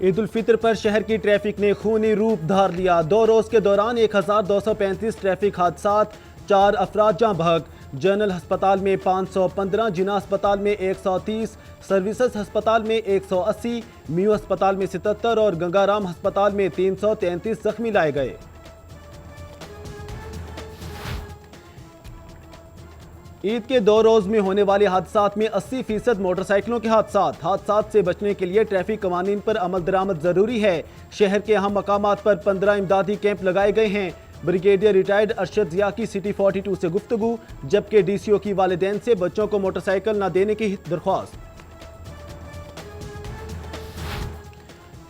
ईद उल फितर पर शहर की ट्रैफिक ने खूनी रूप धार लिया। 2 रोज के दौरान 1235 ट्रैफिक हादसात, 4 अफराद जाँ बहक। जनरल अस्पताल में 515, जिना अस्पताल में 130, सर्विसेज अस्पताल में 180, मियो अस्पताल में 77 और गंगाराम अस्पताल में 333 जख्मी लाए गए। ईद के 2 रोज में होने वाले हादसात में 80% मोटरसाइकिलों के हादसात से बचने के लिए ट्रैफिक कवानीन पर अमल दरामद जरूरी है। शहर के अहम मकामात पर 15 इमदादी कैंप लगाए गए हैं। ब्रिगेडियर रिटायर्ड अरशद जिया की सिटी 42 से गुफ्तगू, जबकि डीसीओ की वालिदैन से बच्चों को मोटरसाइकिल न देने की दरख्वास्त।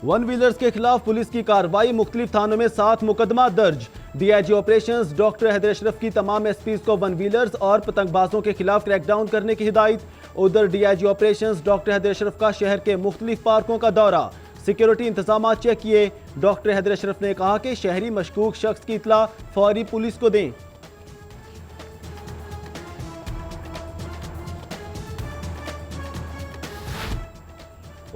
वन व्हीलर्स के खिलाफ पुलिस की कार्रवाई, मुख्तलिफ थानों में 7 मुकदमा दर्ज। DIG operations doctor Haider Ashraf की तमाम एसपीज को वन व्हीलर्स और पतंगबाजों के खिलाफ क्रैकडाउन करने की हिदायत। उधर DIG operations doctor Haider Ashraf का शहर के मुख्तलिफ पार्कों का दौरा, सिक्योरिटी इंतजाम चेक किए। डॉक्टर हैदर अशरफ ने कहा कि शहरी मशकूक शख्स की इतला फौरी पुलिस को दें।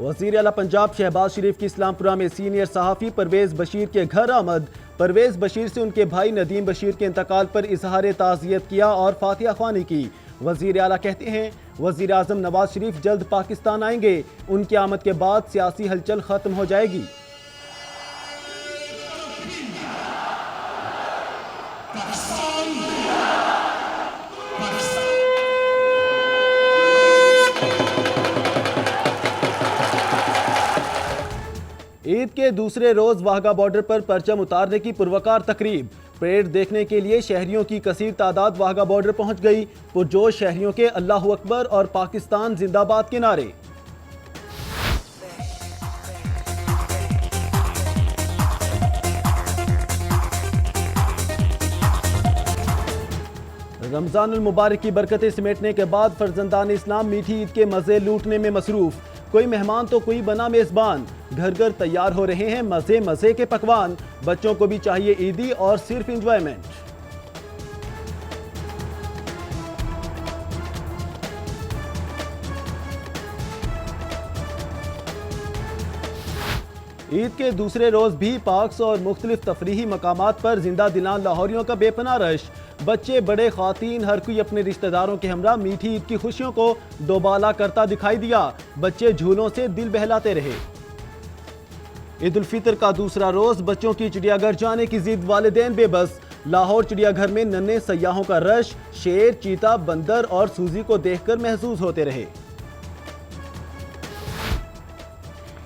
वज़ीर आला पंजाब शहबाज शरीफ की इस्लामपुरा में सीनियर सहाफ़ी परवेज़ बशीर के घर आमद। परवेज़ बशीर से उनके भाई नदीम बशीर के इंतकाल पर इजहार ताज़ियत किया और फातिहा ख्वानी की। वज़ीर आला कहते हैं वज़ीर आज़म नवाज शरीफ जल्द पाकिस्तान आएंगे, उनकी आमद के बाद सियासी हलचल ख़त्म हो जाएगी। ईद के दूसरे रोज वाघा बॉर्डर पर परचम उतारने की पुरवकार तकरीब। परेड देखने के लिए शहरियों की कसीर तादाद वाघा बॉर्डर पहुंच गई। पुरजोश शहरियों के अल्लाहु अकबर और पाकिस्तान जिंदाबाद के नारे। रमजान उल मुबारक की बरकतें समेटने के बाद फर्जंदान इस्लाम मीठी ईद के मजे लूटने में मसरूफ। कोई मेहमान तो कोई बना मेजबान, घर घर तैयार हो रहे हैं मजे मजे के पकवान। बच्चों को भी चाहिए ईदी और सिर्फ इंजॉयमेंट। ईद के दूसरे रोज भी पार्क्स और मुख्तलिफ तफरीही मकामात पर जिंदा दिलान लाहौरियों का बेपनाह रश। बच्चे बड़े ख्वातीन हर कोई अपने रिश्तेदारों के हमरा मीठी ईद की खुशियों को दोबाला करता दिखाई दिया। बच्चे झूलों से दिल बहलाते रहे। ईद उल फितर का दूसरा रोज, बच्चों की चिड़ियाघर जाने की जिद, वालिदैन बेबस। लाहौर चिड़ियाघर में नन्हे सयाहों का रश, शेर, चीता, बंदर और सूजी को देखकर महसूस होते रहे।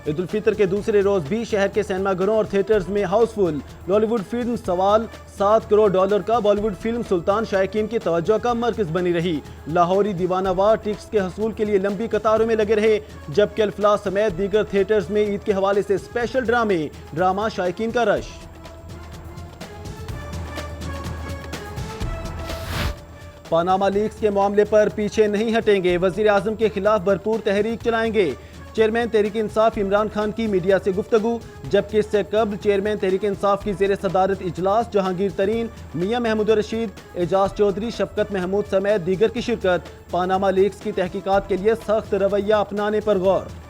ईद उल फितर के दूसरे रोज भी शहर के सिनेमाघरों और थिएटर्स में हाउसफुल। बॉलीवुड फिल्म सवाल $7 करोड़ का बॉलीवुड फिल्म सुल्तान शायकीन की तवज्जो का मरकज बनी रही। लाहौरी दीवानावार टिकट्स के हसूल के लिए लंबी कतारों में लगे रहे, जबकि अल्फला समेत दीगर थिएटर्स में ईद के हवाले से स्पेशल ड्रामा शायकीन का रश। पानामा लीक्स के मामले पर पीछे नहीं हटेंगे, वजीर आजम के खिलाफ भरपूर तहरीक चलाएंगे। चेयरमैन तहरीक इंसाफ इमरान खान की मीडिया से गुफ्तगू, जबकि इससे कबल चेयरमैन तहरीक इंसाफ की जेर सदारत इजलास जहांगीर तरीन, मियां महमूद रशीद, एजाज चौधरी, शफकत महमूद समेत दीगर की शिरकत। पानामा लीक्स की तहकीकात के लिए सख्त रवैया अपनाने पर गौर।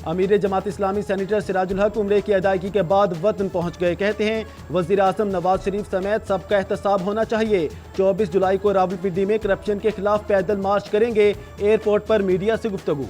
अमीर जमात इस्लामी सेनेटर सिराजुल हक उम्रे की अदायगी के बाद वतन पहुंच गए। कहते हैं वजीर आजम नवाज शरीफ समेत सबका एहतसाब होना चाहिए। 24 जुलाई को रावलपिंडी में करप्शन के खिलाफ पैदल मार्च करेंगे। एयरपोर्ट पर मीडिया से गुफ्तगू।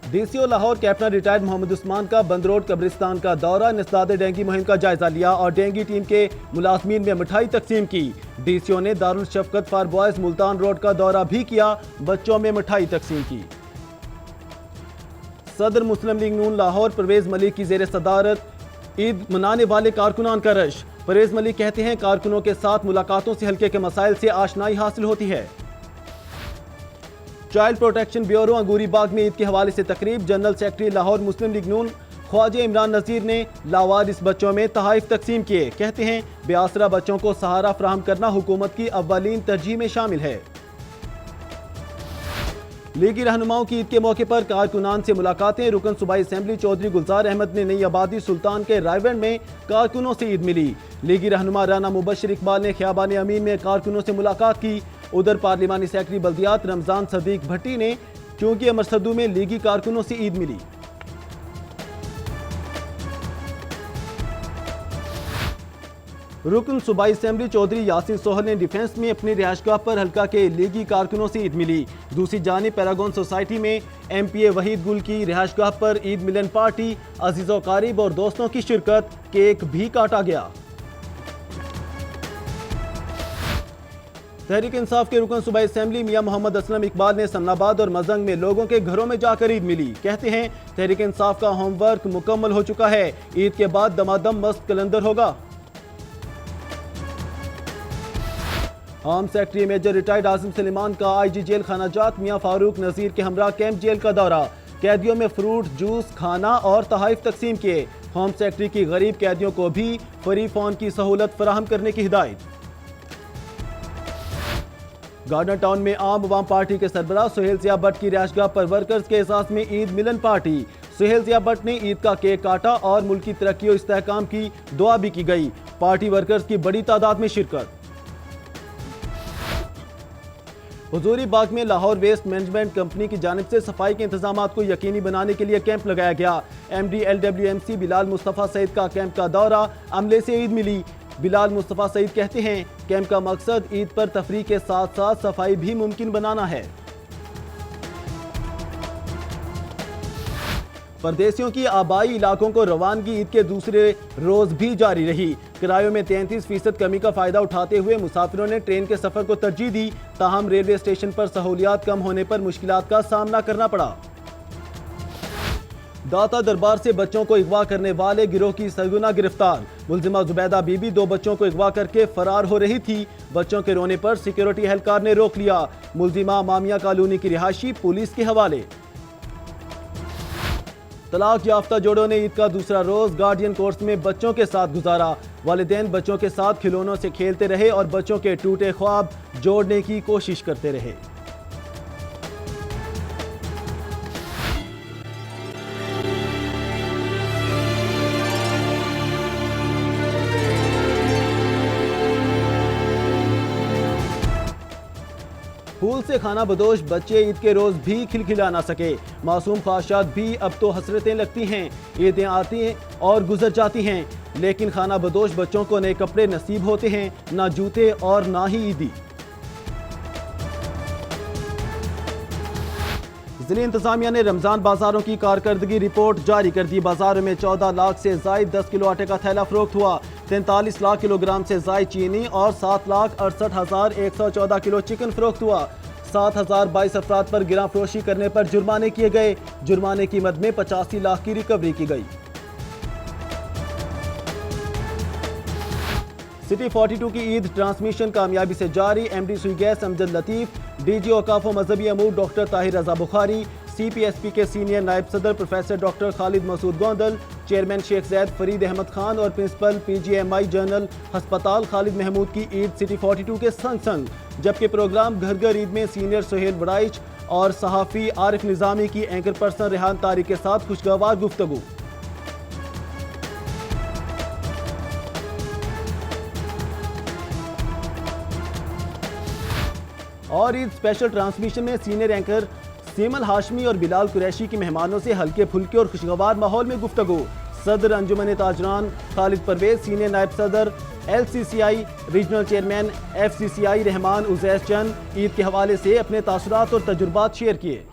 DCO Lahore captain retired Mohammad Usman का बंद रोड कब्रिस्तान का दौरा, इंसदाद डेंगी मुहिम का जायजा लिया और डेंगी टीम के मुलाजमीन में मिठाई तकसीम की। डीसीओ ने दारुल शफकत फॉर बॉयज मुल्तान रोड का दौरा भी किया, बच्चों में मिठाई तकसीम की। सदर मुस्लिम लीग नून लाहौर परवेज मलिक की जेर सदारत ईद मनाने वाले कारकुनान का रश। परवेज मलिक कहते हैं कारकुनों के साथ मुलाकातों से हल्के के मसाइल से आशनाई हासिल होती है। चाइल्ड प्रोटेक्शन ब्यूरो अंगूरी बाग में ईद के हवाले से तकरीब। जनरल सेक्रेटरी लाहौर मुस्लिम लीग नून ख्वाजा इमरान नज़ीर ने लावारिस बच्चों में तहाइफ तकसीम किए। कहते हैं बेआसरा बच्चों को सहारा फराहम करना हुकूमत की अव्वलीन तरजीह में शामिल है। लीगी रहनुमाओं की ईद के मौके पर कारकुनान से मुलाकातें। रुकन सूबाई असेंबली चौधरी गुलजार अहमद ने नई आबादी सुल्तान के रायवेंड में कारकुनों से ईद मिली। लीगी रहनुमा राना मुबशर इकबाल ने खियाबान अमीन में कारकुनों से मुलाकात की। उधर पार्लिमानी सेक्रेटरी बल्दियात रमजान सदीक भट्टी ने चूंकि अमरसद्दू में लीगी कारकुनों से ईद मिली। रुकन सूबाई असेंबली चौधरी यासिन सोहल ने डिफेंस में अपनी रिहायशगाह पर हल्का के लीगी कारकुनों से ईद मिली। दूसरी जानिब पैरागॉन सोसाइटी में MPA वहीद गुल की रिहायशगाह पर ईद मिलन पार्टी, अजीजों कारिब और दोस्तों की शिरकत, केक भी काटा गया। तहरीक इंसाफ के रुकन सूबाई असेंबली मियां मोहम्मद असलम इकबाल ने सन्नाबाद और मजंग में लोगों के घरों में जाकर ईद मिली। कहते हैं तहरीक इंसाफ का होमवर्क मुकम्मल हो चुका है, ईद के बाद दमादम मस्त कलंदर होगा। Home secretary major retired Asim Saliman का IG जेल खाना जात मियां फारूक नजीर के हमरा कैंप जेल का दौरा, कैदियों में फ्रूट जूस खाना और तहाइफ तकसीम किए। होम सेक्रेटरी की गरीब कैदियों को भी फ्री फोन की सहूलत फराहम करने की हिदायत। गार्डन टाउन में आम अवाम पार्टी के सरबराह सुहेल ज़िया भट्ट की रिहायशगाह पर वर्कर्स के एहसास में ईद मिलन पार्टी। सुहेल ज़िया भट्ट ने ईद का केक काटा और मुल्क की तरक्की और इस्तेहकाम की दुआ भी की गई। पार्टी वर्कर्स की बड़ी तादाद में शिरकत। हुजूरी बाग में लाहौर वेस्ट मैनेजमेंट कंपनी की जानिब से सफाई के इंतजाम को यकीनी बनाने के लिए कैंप लगाया गया। MD LWMC बिलाल मुस्तफ़ा सईद का कैंप का दौरा, अमले से ईद मिली। बिलाल मुस्तफ़ा सईद कहते हैं कैंप का मकसद ईद पर तफरीह के साथ साथ सफाई भी मुमकिन बनाना है। परदेसियों की आबाई इलाकों को रवानगी ईद के दूसरे रोज भी जारी रही। किरायों में 33% कमी का फायदा उठाते हुए मुसाफिरों ने ट्रेन के सफर को तरजीह दी। ताहम रेलवे स्टेशन पर सहूलियात कम होने पर मुश्किलात का सामना करना पड़ा। दाता दरबार से बच्चों को अगवा करने वाले गिरोह की सरगना गिरफ्तार। मुलजिमा जुबैदा बीबी 2 बच्चों को अगवा करके फरार हो रही थी। बच्चों के रोने पर सिक्योरिटी एहलकार ने रोक लिया। मुलजिमा मामिया कॉलोनी की रिहायशी पुलिस के हवाले। तलाक याफ्ता जोड़ों ने ईद का दूसरा रोज गार्डियन कोर्स में बच्चों के साथ गुजारा। वालिदैन बच्चों के साथ खिलौनों से खेलते रहे और बच्चों के टूटे ख्वाब जोड़ने की कोशिश करते रहे। फूल से खाना बदोश बच्चे ईद के रोज भी खिलखिला ना सके। मासूम ख्वाहिशात भी अब तो हसरतें लगती हैं। ईदें आती हैं और गुजर जाती हैं, लेकिन खाना बदोश बच्चों को नए कपड़े नसीब होते हैं, ना जूते और ना ही ईदी। जिले इंतजामिया ने रमजान बाजारों की कारकर्दगी रिपोर्ट जारी कर दी। बाजारों में 14 लाख से जायद 10 किलो आटे का थैला फरोख्त हुआ। 43 लाख किलोग्राम से जायद चीनी और 7,68,114 किलो चिकन फरोख्त हुआ। 7,022 अफराद पर गिरा फरोशी करने पर जुर्माने किए गए। जुर्माने की मद में 85 लाख की रिकवरी की गई। सिटी 42 की ईद ट्रांसमिशन कामयाबी से जारी। MD Sui gas Amjad Latif, DG औकाफ व मजहबी अमूर डॉक्टर ताहिर रजा बुखारी, CPSP के सीनियर नायब सदर professor doctor Khalid Masood Gondal, chairman Sheikh Zaid Farid Ahmad Khan और प्रिंसिपल PGMI जनरल हस्पताल खालिद महमूद की ईद सिटी 42 के संग संग, जबकि प्रोग्राम घर घर ईद में सीनियर सोहेल बड़ाइच और सहाफ़ी आरिफ निज़ामी की एंकर पर्सन रेहान तारिक के साथ खुशगवार गुफ्तगू। और ईद स्पेशल ट्रांसमिशन में सीनियर एंकर सीमल हाशमी और बिलाल कुरैशी की मेहमानों से हल्के फुल्के और खुशगवार माहौल में गुफ्तगू। सदर अंजुमन ताजरान खालिद परवेज, सीनियर नायब सदर LCCI regional chairman FCCI Rahman उजैस चंद ईद के हवाले से अपने तासुरात और तजुर्बात शेयर किए।